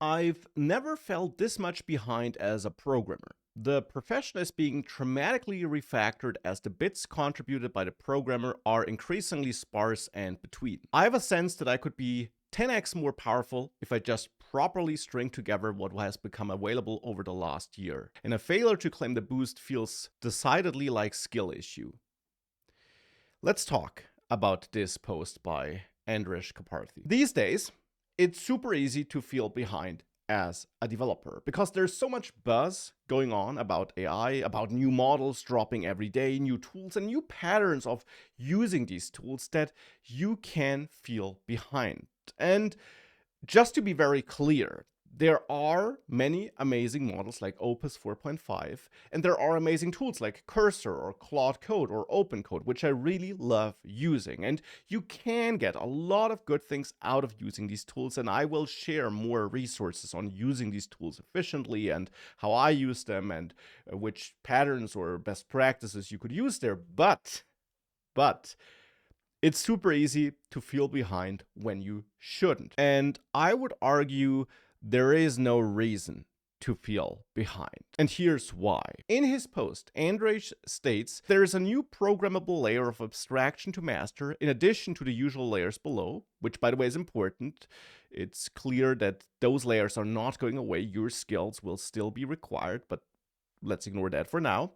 I've never felt this much behind as a programmer. The profession is being dramatically refactored as the bits contributed by the programmer are increasingly sparse and between. I have a sense that I could be 10x more powerful if I just properly string together what has become available over the last year. And a failure to claim the boost feels decidedly like skill issue. Let's talk about this post by Andrej Karpathy. These days, it's super easy to feel behind as a developer because there's so much buzz going on about AI, about new models dropping every day, new tools and new patterns of using these tools that you can feel behind. And just to be very clear, there are many amazing models like Opus 4.5, and there are amazing tools like Cursor or Claude Code or OpenCode, which I really love using. And you can get a lot of good things out of using these tools, and I will share more resources on using these tools efficiently and how I use them and which patterns or best practices you could use there. But it's super easy to feel behind when you shouldn't. And I would argue there is no reason to feel behind. And here's why. In his post, Andrej states there is a new programmable layer of abstraction to master in addition to the usual layers below, which by the way is important. It's clear that those layers are not going away. Your skills will still be required, but let's ignore that for now.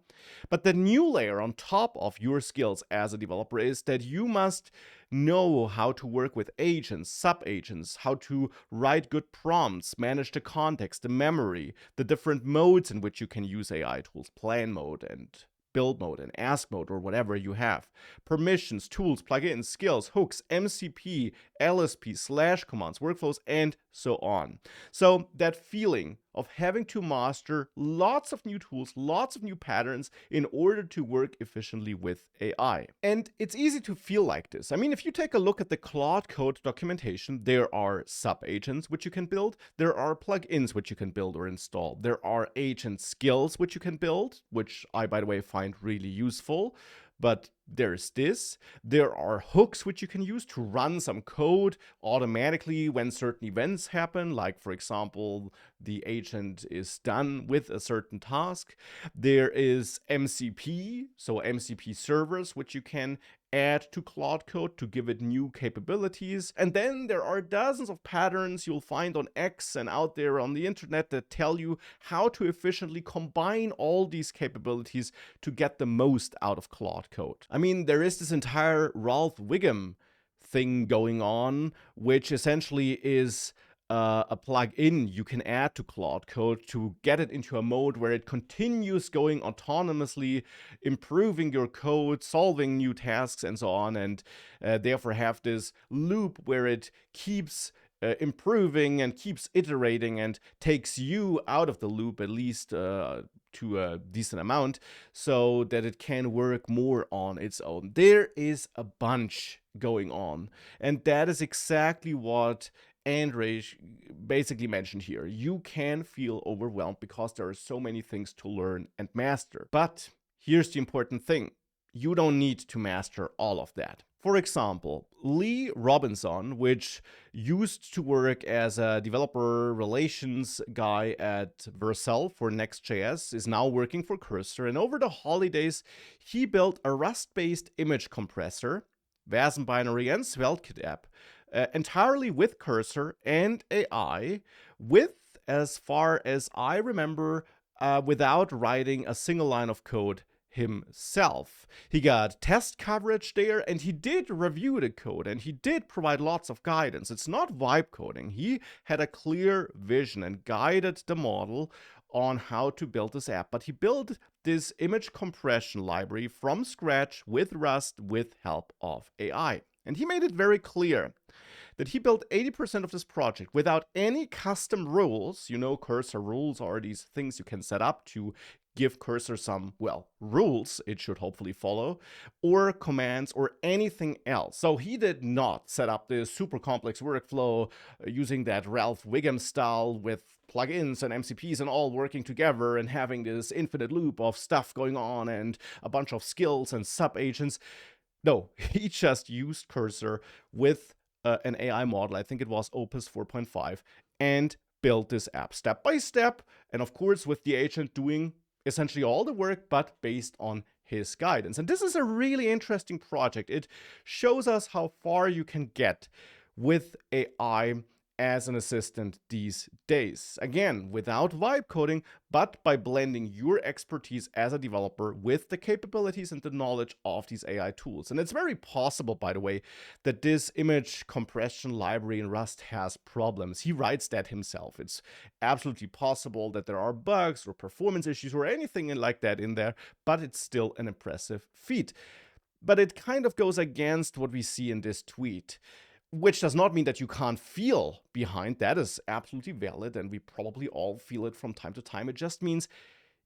But the new layer on top of your skills as a developer is that you must know how to work with agents, sub-agents, how to write good prompts, manage the context, the memory, the different modes in which you can use AI tools, plan mode and build mode and ask mode or whatever you have. Permissions, tools, plugins, skills, hooks, MCP, LSP, slash commands, workflows, and so on. So that feeling of having to master lots of new tools, lots of new patterns in order to work efficiently with AI. And it's easy to feel like this. I mean, if you take a look at the Claude Code documentation, there are sub-agents which you can build, there are plugins which you can build or install, there are agent skills which you can build, which I, by the way, find really useful. But there's this. There are hooks which you can use to run some code automatically when certain events happen, like, for example, the agent is done with a certain task. There is MCP, so MCP servers, which you can add to Claude Code to give it new capabilities. And then there are dozens of patterns you'll find on X and out there on the internet that tell you how to efficiently combine all these capabilities to get the most out of Claude Code. I mean, there is this entire Ralph Wiggum thing going on, which essentially is a plugin you can add to Claude Code to get it into a mode where it continues going autonomously, improving your code, solving new tasks, and so on, and therefore have this loop where it keeps improving and keeps iterating and takes you out of the loop, at least to a decent amount, so that it can work more on its own. There is a bunch going on, and that is exactly what Andrej basically mentioned here. You can feel overwhelmed because there are so many things to learn and master. But here's the important thing. You don't need to master all of that. For example, Lee Robinson, which used to work as a developer relations guy at Vercel for Next.js, is now working for Cursor. And over the holidays, he built a Rust-based image compressor, WASM binary and SvelteKit app, entirely with Cursor and AI, with, as far as I remember, without writing a single line of code himself. He got test coverage there, and he did review the code, and he did provide lots of guidance. It's not vibe coding. He had a clear vision and guided the model on how to build this app, but he built this image compression library from scratch with Rust with help of AI. And he made it very clear that he built 80% of this project without any custom rules. You know, Cursor rules are these things you can set up to give Cursor some, well, rules it should hopefully follow, or commands, or anything else. So he did not set up this super complex workflow using that Ralph Wiggum style with plugins and MCPs and all working together and having this infinite loop of stuff going on and a bunch of skills and sub-agents. No, he just used Cursor with an AI model, I think it was Opus 4.5, and build this app step by step, and of course with the agent doing essentially all the work, but based on his guidance. And this is a really interesting project. It shows us how far you can get with AI as an assistant these days. Again, without vibe coding, but by blending your expertise as a developer with the capabilities and the knowledge of these AI tools. And it's very possible, by the way, that this image compression library in Rust has problems. He writes that himself. It's absolutely possible that there are bugs or performance issues or anything like that in there, but it's still an impressive feat. But it kind of goes against what we see in this tweet, which does not mean that you can't feel behind. That is absolutely valid, and we probably all feel it from time to time. It just means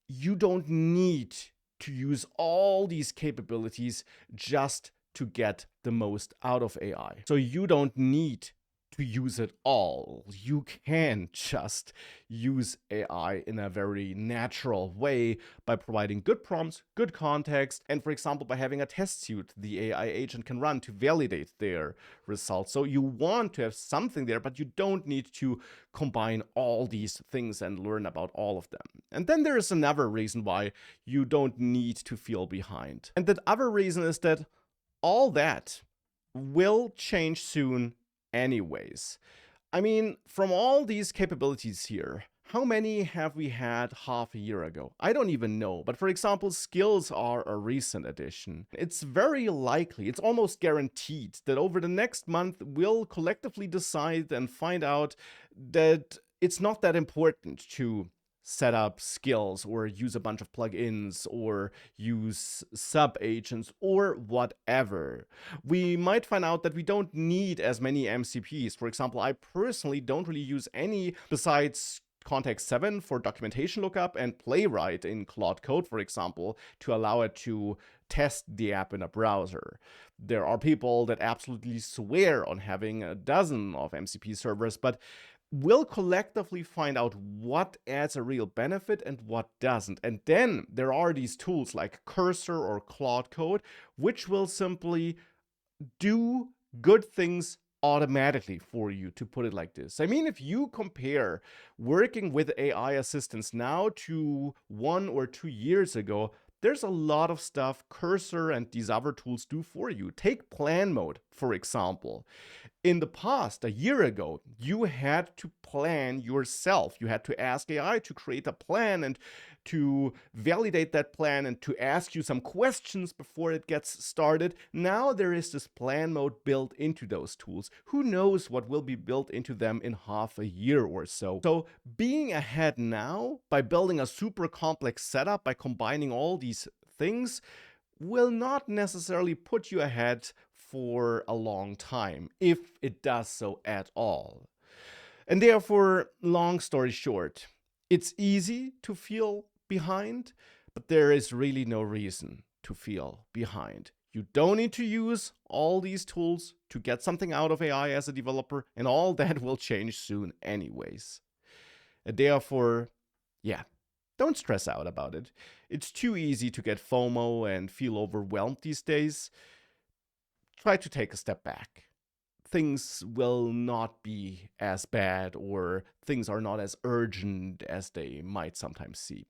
you don't need to use all these capabilities just to get the most out of AI. So you don't need to use it all. You can just use AI in a very natural way by providing good prompts, good context, and for example, by having a test suite the AI agent can run to validate their results. So you want to have something there, but you don't need to combine all these things and learn about all of them. And then there is another reason why you don't need to feel behind. And that other reason is that all that will change soon anyways. I mean, from all these capabilities here, how many have we had half a year ago? I don't even know. But for example, skills are a recent addition. It's very likely, it's almost guaranteed that over the next month, we'll collectively decide and find out that it's not that important to set up skills or use a bunch of plugins or use sub agents or whatever. We might find out that we don't need as many MCPs. For example, I personally don't really use any besides Context 7 for documentation lookup and Playwright in Claude Code, for example, to allow it to test the app in a browser. There are people that absolutely swear on having a dozen of MCP servers, but we'll collectively find out what adds a real benefit and what doesn't. And then there are these tools like Cursor or Claude Code, which will simply do good things automatically for you, to put it like this. I mean, if you compare working with AI assistants now to 1 or 2 years ago, there's a lot of stuff Cursor and these other tools do for you. Take plan mode, for example. In the past, a year ago, you had to plan yourself. You had to ask AI to create a plan and to validate that plan and to ask you some questions before it gets started. Now there is this plan mode built into those tools. Who knows what will be built into them in half a year or so. So being ahead now by building a super complex setup, by combining all these things, will not necessarily put you ahead for a long time, if it does so at all. And therefore, long story short, it's easy to feel behind, but there is really no reason to feel behind. You don't need to use all these tools to get something out of AI as a developer, and all that will change soon anyways. And therefore, yeah, don't stress out about it. It's too easy to get FOMO and feel overwhelmed these days. Try to take a step back. Things will not be as bad, or things are not as urgent as they might sometimes seem.